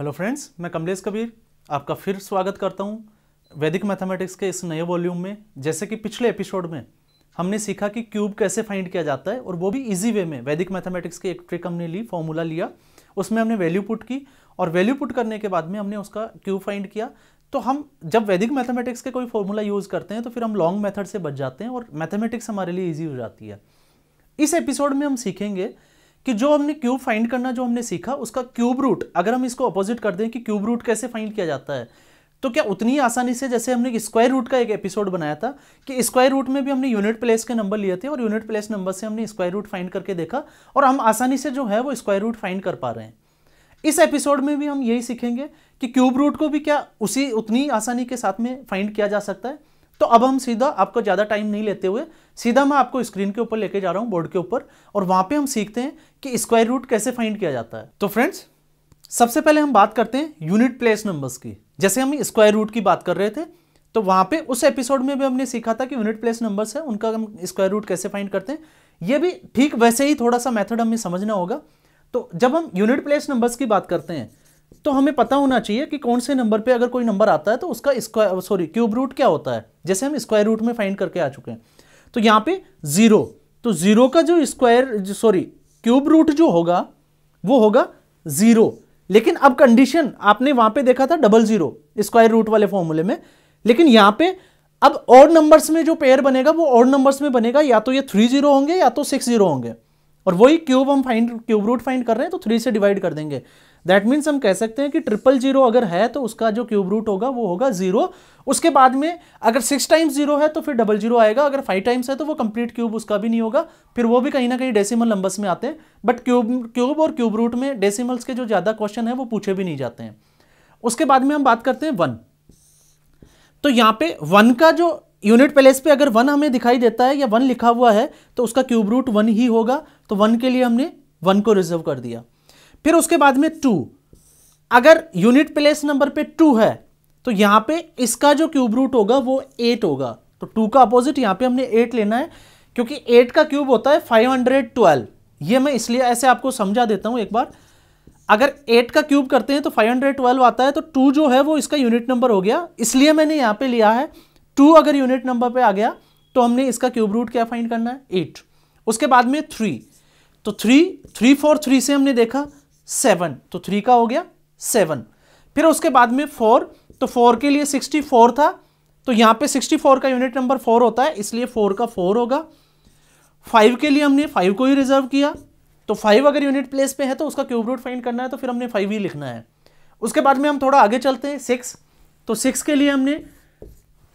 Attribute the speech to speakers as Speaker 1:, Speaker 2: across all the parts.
Speaker 1: Hello friends, मैं कमलेश कबीर आपका फिर स्वागत करता हूं वैदिक मैथमेटिक्स के इस नए वॉल्यूम में। जैसे कि पिछले एपिसोड में हमने सीखा कि क्यूब कैसे फाइंड किया जाता है और वो भी इजी वे में। वैदिक मैथमेटिक्स की एक ट्रिक हमने ली, फॉर्मूला लिया, उसमें हमने वैल्यू पुट की और वैल्यू पुट करने के बाद में हमने उसका क्यूब फाइंड किया। तो हम जब वैदिक मैथमेटिक्स के कोई फॉर्मूला यूज़ करते हैं तो फिर हम लॉन्ग मेथड से बच जाते हैं और मैथमेटिक्स हमारे लिए ईजी हो जाती है। इस एपिसोड में हम सीखेंगे कि जो हमने क्यूब फाइंड करना जो हमने सीखा उसका क्यूब रूट, अगर हम इसको अपोजिट कर दें कि क्यूब रूट कैसे फाइंड किया जाता है, तो क्या उतनी आसानी से जैसे हमने स्क्वायर रूट का एक एपिसोड बनाया था कि स्क्वायर रूट में भी हमने यूनिट प्लेस के नंबर लिए थे और यूनिट प्लेस नंबर से हमने स्क्वायर रूट फाइंड करके देखा और हम आसानी से जो है वो स्क्वायर रूट फाइंड कर पा रहे हैं। इस एपिसोड में भी हम यही सीखेंगे कि क्यूब रूट को भी क्या उतनी आसानी के साथ में फाइंड किया जा सकता है। तो अब हम सीधा, आपको ज़्यादा टाइम नहीं लेते हुए, सीधा मैं आपको स्क्रीन के ऊपर लेके जा रहा हूं, बोर्ड के ऊपर, और वहां पे हम सीखते हैं कि स्क्वायर रूट कैसे फाइंड किया जाता है। तो फ्रेंड्स, सबसे पहले हम बात करते हैं यूनिट प्लेस नंबर्स की। जैसे हम स्क्वायर रूट की बात कर रहे थे तो वहां पे उस एपिसोड में भी हमने सीखा था कि यूनिट प्लेस नंबर्स है उनका हम स्क्वायर रूट कैसे फाइंड करते हैं। ये भी ठीक वैसे ही थोड़ा सा मेथड हमें समझना होगा। तो जब हम यूनिट प्लेस नंबर्स की बात करते हैं तो हमें पता होना चाहिए कि कौन से नंबर पे अगर कोई नंबर आता है तो उसका क्यूब रूट क्या होता है। जैसे हम स्क्वायर रूट में फाइंड करके आ चुके हैं, तो यहाँ पे 0, तो 0 का जो क्यूब रूट जो होगा वो होगा 0। लेकिन अब कंडीशन आपने वहां पे देखा था 00 स्क्वायर रूट वाले फॉर्मूले में, लेकिन यहाँ पे अब ऑड नंबर्स में जो पेयर बनेगा वो ऑड नंबर्स में बनेगा, या तो ये 30 होंगे या तो 60 होंगे। और वही क्यूब रूट फाइंड कर रहे हैं तो 3 से डिवाइड कर देंगे। दैट मीन्स हम कह सकते हैं कि 000 अगर है तो उसका जो क्यूब रूट होगा वो होगा 0। उसके बाद में अगर 6 टाइम्स 0 है तो फिर 00 आएगा, अगर 5 टाइम्स है तो वो कंप्लीट क्यूब उसका भी नहीं होगा, फिर वो भी कहीं ना कहीं डेसिमल नंबर्स में आते हैं। बट क्यूब और क्यूब रूट में डेसिमल्स के जो ज्यादा क्वेश्चन है वो पूछे भी नहीं जाते हैं। उसके बाद में हम बात करते हैं 1। तो यहाँ पे 1 का जो यूनिट प्लेस पे अगर 1 हमें दिखाई देता है या 1 लिखा हुआ है तो उसका क्यूब रूट 1 ही होगा। तो 1 के लिए हमने 1 को रिजर्व कर दिया। फिर उसके बाद में 2, अगर यूनिट प्लेस नंबर पे 2 है तो यहां पे इसका जो क्यूब रूट होगा वो 8 होगा। तो 2 का अपोजिट यहां पे हमने 8 लेना है, क्योंकि 8 का क्यूब होता है 512। ये मैं इसलिए ऐसे आपको समझा देता हूं एक बार। अगर 8 का क्यूब करते हैं तो 512 आता है, तो 2 जो है वो इसका यूनिट नंबर हो गया, इसलिए मैंने यहां पे लिया है 2। अगर यूनिट नंबर पे आ गया तो हमने इसका क्यूब रूट क्या फाइंड करना है, 8। उसके बाद में 3, तो 3 4 3 से हमने देखा 7, तो 3 का हो गया 7। फिर उसके बाद में 4, तो 4 के लिए 64 था, तो यहां पे 64 का यूनिट नंबर 4 होता है, इसलिए 4 का 4 होगा। 5 के लिए हमने 5 को ही रिजर्व किया, तो 5 अगर यूनिट प्लेस पे है तो उसका क्यूब रूट फाइंड करना है, तो फिर हमने 5 ही लिखना है। उसके बाद में हम थोड़ा आगे चलते हैं, 6, तो 6 के लिए हमने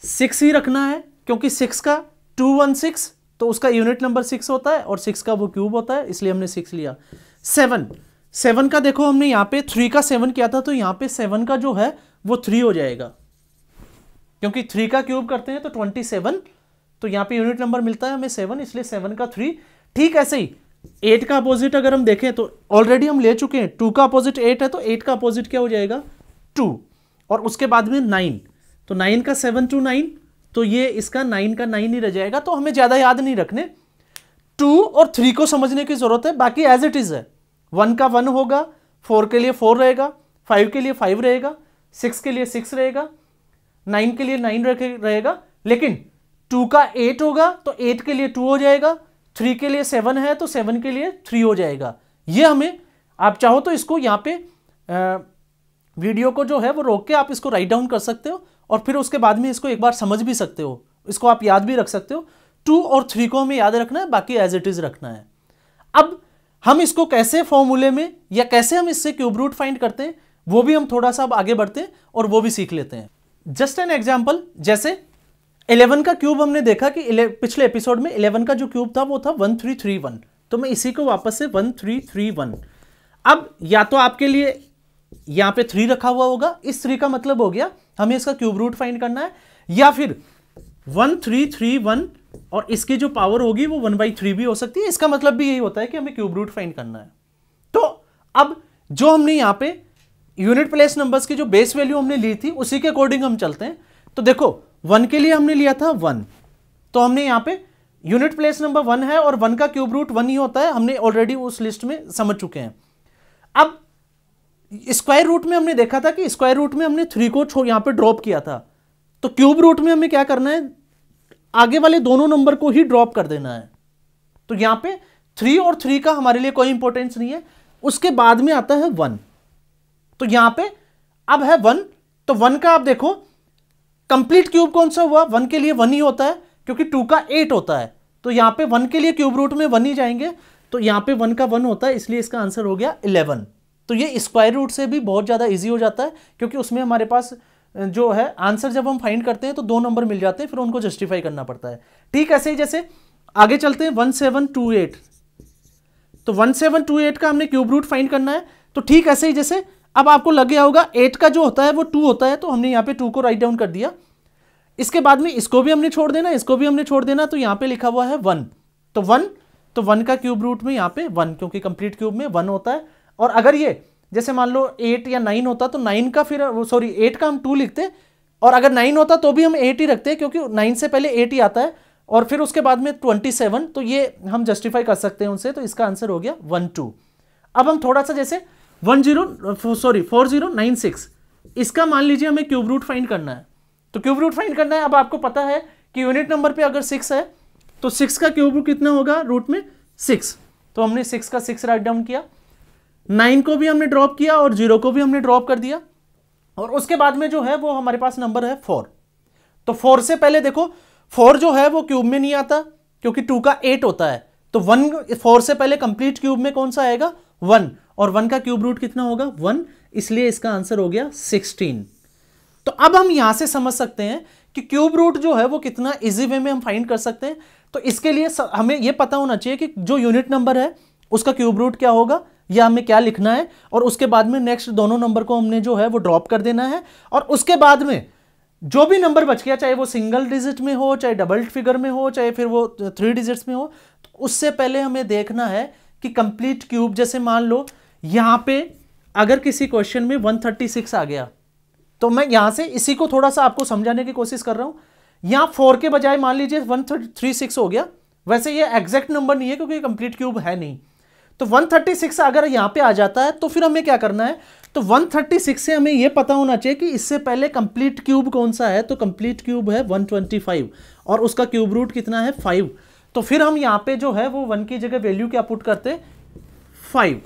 Speaker 1: 6 ही रखना है, क्योंकि 6 का 216, तो उसका यूनिट नंबर 6 होता है और 6 का वो क्यूब होता है, इसलिए हमने 6 लिया। 7 का देखो हमने यहाँ पे 3 का 7 किया था, तो यहाँ पे 7 का जो है वो 3 हो जाएगा, क्योंकि 3 का क्यूब करते हैं तो 27, तो यहाँ पे यूनिट नंबर मिलता है हमें 7, इसलिए 7 का 3। ठीक ऐसे ही 8 का अपोजिट अगर हम देखें तो ऑलरेडी हम ले चुके हैं, 2 का अपोजिट 8 है, तो 8 का अपोजिट क्या हो जाएगा, 2। और उसके बाद में 9, तो 9 का 7 to 9, तो ये इसका 9 का 9 ही रह जाएगा। तो हमें ज्यादा याद नहीं रखने, 2 और 3 को समझने की जरूरत है, बाकी एज इट इज है। 1 का 1 होगा, 4 के लिए 4 रहेगा, 5 के लिए 5 रहेगा, 6 के लिए 6 रहेगा, 9 के लिए 9 रहेगा। लेकिन 2 का 8 होगा तो 8 के लिए 2 हो जाएगा, 3 के लिए 7 है तो 7 के लिए 3 हो जाएगा। ये हमें, आप चाहो तो इसको यहाँ पे वीडियो को जो है वो रोक के आप इसको राइट डाउन कर सकते हो और फिर उसके बाद में इसको एक बार समझ भी सकते हो, इसको आप याद भी रख सकते हो। 2 और 3 को हमें याद रखना है, बाकी एज इट इज रखना है। अब हम इसको कैसे फॉर्मूले में या कैसे हम इससे क्यूब रूट फाइंड करते हैं वो भी हम थोड़ा सा अब आगे बढ़ते हैं और वो भी सीख लेते हैं। जस्ट एन एग्जांपल, जैसे 11 का क्यूब हमने देखा कि पिछले एपिसोड में 11 का जो क्यूब था वो था 1331, तो मैं इसी को वापस से 1331। अब या तो आपके लिए यहां पे 3 रखा हुआ होगा, इस 3 का मतलब हो गया हमें इसका क्यूब रूट फाइंड करना है, या फिर 1331 और इसकी जो पावर होगी वो 1/3 भी हो सकती है। इसका मतलब भी यही होता है कि हमें क्यूब रूट फाइंड करना है। तो अब जो हमने यहां पे यूनिट प्लेस नंबर्स की जो बेस वैल्यू हमने ली थी उसी के अकॉर्डिंग हम चलते हैं। तो देखो 1 के लिए हमने लिया था 1, तो हमने यहां पे यूनिट प्लेस नंबर 1 है और 1 का क्यूब रूट 1 ही होता है, हमने ऑलरेडी उस लिस्ट में समझ चुके हैं। अब स्क्वायर रूट में हमने देखा था कि स्क्वायर रूट में हमने 3 को यहाँ पे ड्रॉप किया था, तो क्यूब रूट में हमें क्या करना है, आगे वाले दोनों नंबर को ही ड्रॉप कर देना है। तो यहाँ पे 3 और 3 का हमारे लिए कोई इंपॉर्टेंस नहीं है। उसके बाद में आता है 1, तो यहाँ पे अब है 1, तो 1 का आप देखो कंप्लीट क्यूब कौन सा हुआ, 1 के लिए 1 ही होता है, क्योंकि 2 का 8 होता है, तो यहाँ पे 1 के लिए क्यूब रूट में 1 ही जाएंगे, तो यहाँ पे 1 का 1 होता है, इसलिए इसका आंसर हो गया 11। तो ये स्क्वायर रूट से भी बहुत ज़्यादा इजी हो जाता है, क्योंकि उसमें हमारे पास जो है आंसर जब हम फाइंड करते हैं तो 2 नंबर मिल जाते हैं, फिर उनको जस्टिफाई करना पड़ता है। ठीक ऐसे ही जैसे आगे चलते हैं 1728, तो 1728 का हमने क्यूब रूट फाइंड करना है। तो ठीक ऐसे ही जैसे अब आपको लग गया होगा 8 का जो होता है वो 2 होता है, तो हमने यहाँ पे 2 को राइट डाउन कर दिया। इसके बाद में इसको भी हमने छोड़ देना, इसको भी हमने छोड़ देना, तो यहाँ पे लिखा हुआ है 1, तो 1 का क्यूब रूट में यहाँ पे 1, क्योंकि कंप्लीट क्यूब में 1 होता है। और अगर ये जैसे मान लो 8 या 9 होता तो 9 का फिर 8 का हम 2 लिखते, और अगर 9 होता तो भी हम 8 ही रखते, क्योंकि 9 से पहले 8 ही आता है, और फिर उसके बाद में 27, तो ये हम जस्टिफाई कर सकते हैं उनसे, तो इसका आंसर हो गया 12। अब हम थोड़ा सा जैसे 4096, इसका मान लीजिए हमें क्यूब रूट फाइंड करना है, तो क्यूब रूट फाइंड करना है। अब आपको पता है कि यूनिट नंबर पे अगर 6 है तो 6 का क्यूब रूट कितना होगा, रूट में 6, तो हमने 6 का 6 राइट डाउन किया, 9 को भी हमने ड्रॉप किया और 0 को भी हमने ड्रॉप कर दिया, और उसके बाद में जो है वो हमारे पास नंबर है 4। तो 4 से पहले देखो 4 जो है वो क्यूब में नहीं आता, क्योंकि 2 का 8 होता है, तो 4 से पहले कंप्लीट क्यूब में कौन सा आएगा, 1, और 1 का क्यूब रूट कितना होगा, 1, इसलिए इसका आंसर हो गया 16। तो अब हम यहां से समझ सकते हैं कि क्यूब रूट जो है वो कितना इजी वे में हम फाइंड कर सकते हैं। तो इसके लिए हमें यह पता होना चाहिए कि जो यूनिट नंबर है उसका क्यूब रूट क्या होगा, या हमें क्या लिखना है, और उसके बाद में नेक्स्ट दोनों नंबर को हमने जो है वो ड्रॉप कर देना है, और उसके बाद में जो भी नंबर बच गया, चाहे वो सिंगल डिजिट में हो, चाहे डबल फिगर में हो, चाहे फिर वो 3 डिजिट्स में हो, तो उससे पहले हमें देखना है कि कंप्लीट क्यूब, जैसे मान लो यहां पे अगर किसी क्वेश्चन में 136 आ गया, तो मैं यहां से इसी को थोड़ा सा आपको समझाने की कोशिश कर रहा हूं। यहां 4 के बजाय मान लीजिए 136 हो गया, वैसे ये एग्जैक्ट नंबर नहीं है क्योंकि कंप्लीट क्यूब है नहीं, तो 136 अगर यहां पे आ जाता है तो फिर हमें क्या करना है, तो 136 से हमें यह पता होना चाहिए कि इससे पहले कंप्लीट क्यूब कौन सा है, तो कंप्लीट क्यूब है 125, और उसका क्यूब रूट कितना है, 5। तो फिर हम यहां पे जो है वो 1 की जगह वैल्यू क्या पुट करते, 5।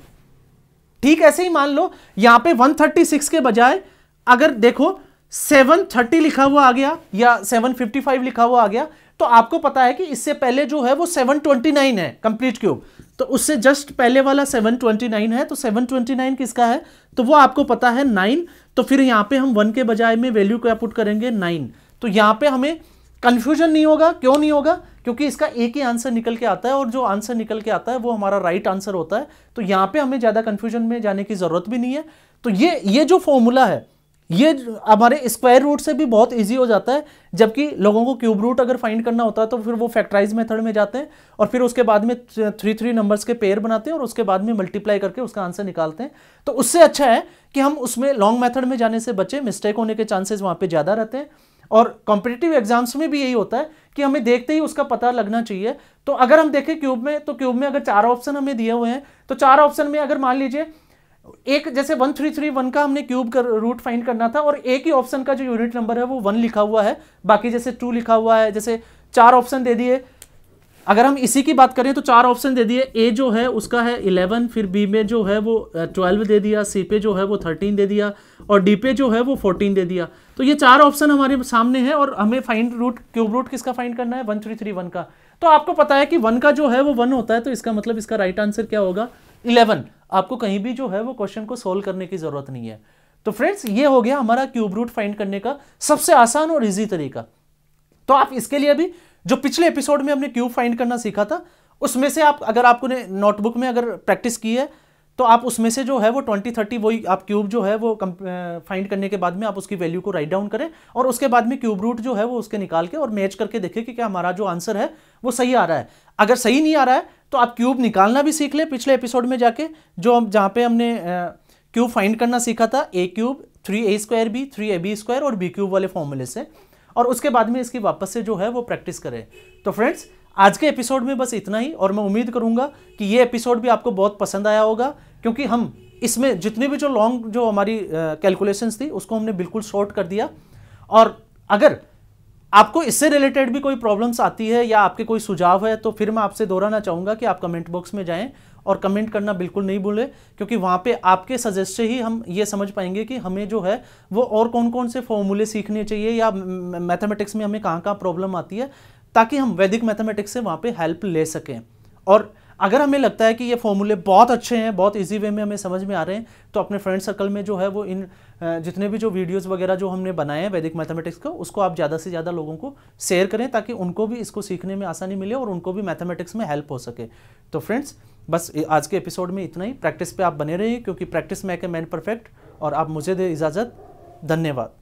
Speaker 1: ठीक ऐसे ही मान लो यहां पे 136 के बजाय अगर देखो 730 लिखा हुआ आ गया या 755 लिखा हुआ आ गया, तो आपको पता है कि इससे पहले जो है वो 729 है कंप्लीट क्यूब, तो उससे जस्ट पहले वाला 729 है, तो 729 किसका है, तो वो आपको पता है 9। तो फिर यहां पे हम 1 के बजाय में वैल्यू क्या पुट करेंगे, 9। तो यहां पे हमें कंफ्यूजन नहीं होगा। क्यों नहीं होगा, क्योंकि इसका एक ही आंसर निकल के आता है, और जो आंसर निकल के आता है वो हमारा राइट आंसर होता है, तो यहां पे हमें ज्यादा कंफ्यूजन में जाने की जरूरत भी नहीं है। तो ये जो फॉर्मूला है ये हमारे स्क्वायर रूट से भी बहुत इजी हो जाता है, जबकि लोगों को क्यूब रूट अगर फाइंड करना होता है तो फिर वो फैक्टराइज मेथड में जाते हैं, और फिर उसके बाद में 3 नंबर्स के पेयर बनाते हैं, और उसके बाद में मल्टीप्लाई करके उसका आंसर निकालते हैं। तो उससे अच्छा है कि हम उसमें लॉन्ग मेथड में जाने से बचे, मिस्टेक होने के चांसेस वहां पे ज्यादा रहते हैं। और कॉम्पिटिटिव एग्जाम्स में भी यही होता है कि हमें देखते ही उसका पता लगना चाहिए। तो अगर हम देखें क्यूब में, तो क्यूब में अगर 4 ऑप्शन हमें दिए हुए हैं, तो 4 ऑप्शन में अगर मान लीजिए एक जैसे 1331 का हमने क्यूब का रूट फाइंड करना था, और एक ही ऑप्शन का जो यूनिट नंबर है वो 1 लिखा हुआ है, बाकी जैसे 2 लिखा हुआ है, जैसे 4 ऑप्शन दे दिए। अगर हम इसी की बात करें तो 4 ऑप्शन दे दिए, ए जो है उसका है 11, फिर बी में जो है वो 12 दे दिया, सी पे जो है वो 13 दे दिया, और डी पे जो है वो 14 दे दिया। तो ये 4 ऑप्शन हमारे सामने है, और हमें फाइंड रूट क्यूब रूट किसका फाइंड करना है, 1331 का। तो आपको पता है कि 1 का जो है वो 1 होता है, तो इसका मतलब इसका राइट आंसर क्या होगा, 11। आपको कहीं भी जो है वो क्वेश्चन को सोल्व करने की जरूरत नहीं है। तो फ्रेंड्स ये हो गया हमारा क्यूब रूट फाइंड करने का सबसे आसान और इजी तरीका। तो आप इसके लिए भी जो पिछले एपिसोड में हमने क्यूब फाइंड करना सीखा था, उसमें से आप अगर आपको नोटबुक में अगर प्रैक्टिस की है, तो आप उसमें से जो है वो 20-30 वही आप क्यूब जो है वो फाइंड करने के बाद में आप उसकी वैल्यू को राइट डाउन करें, और उसके बाद में क्यूब रूट जो है वो उसके निकाल के और मैच करके देखें कि क्या हमारा जो आंसर है वो सही आ रहा है। अगर सही नहीं आ रहा है तो आप क्यूब निकालना भी सीख ले पिछले एपिसोड में जाके, जो जहाँ पे हमने क्यूब फाइंड करना सीखा था, a क्यूब 3a² 3ab² और b क्यूब वाले फॉर्मूले से, और उसके बाद में इसकी वापस से जो है वो प्रैक्टिस करें। तो फ्रेंड्स आज के एपिसोड में बस इतना ही, और मैं उम्मीद करूंगा कि ये एपिसोड भी आपको बहुत पसंद आया होगा, क्योंकि हम इसमें जितने भी जो लॉन्ग जो हमारी कैलकुलेशंस थी उसको हमने बिल्कुल शॉर्ट कर दिया। और अगर आपको इससे रिलेटेड भी कोई प्रॉब्लम्स आती है या आपके कोई सुझाव है तो फिर मैं आपसे दोहराना चाहूँगा कि आप कमेंट बॉक्स में जाएं और कमेंट करना बिल्कुल नहीं भूलें, क्योंकि वहाँ पे आपके सजेस्ट से ही हम ये समझ पाएंगे कि हमें जो है वो और कौन कौन से फॉर्मूले सीखने चाहिए या मैथमेटिक्स में हमें कहाँ कहाँ प्रॉब्लम आती है, ताकि हम वैदिक मैथमेटिक्स से वहाँ पे हेल्प ले सकें। और अगर हमें लगता है कि ये फॉर्मूले बहुत अच्छे हैं, बहुत इजी वे में हमें समझ में आ रहे हैं, तो अपने फ्रेंड सर्कल में जो है वो इन जितने भी जो वीडियोस वगैरह जो हमने बनाए हैं वैदिक मैथमेटिक्स का, उसको आप ज़्यादा से ज़्यादा लोगों को शेयर करें, ताकि उनको भी इसको सीखने में आसानी मिले और उनको भी मैथमेटिक्स में हेल्प हो सके। तो फ्रेंड्स, बस आज के एपिसोड में इतना ही। प्रैक्टिस पे आप बने रहिए, क्योंकि practice make a man perfect. और आप मुझे दे इजाज़त। धन्यवाद।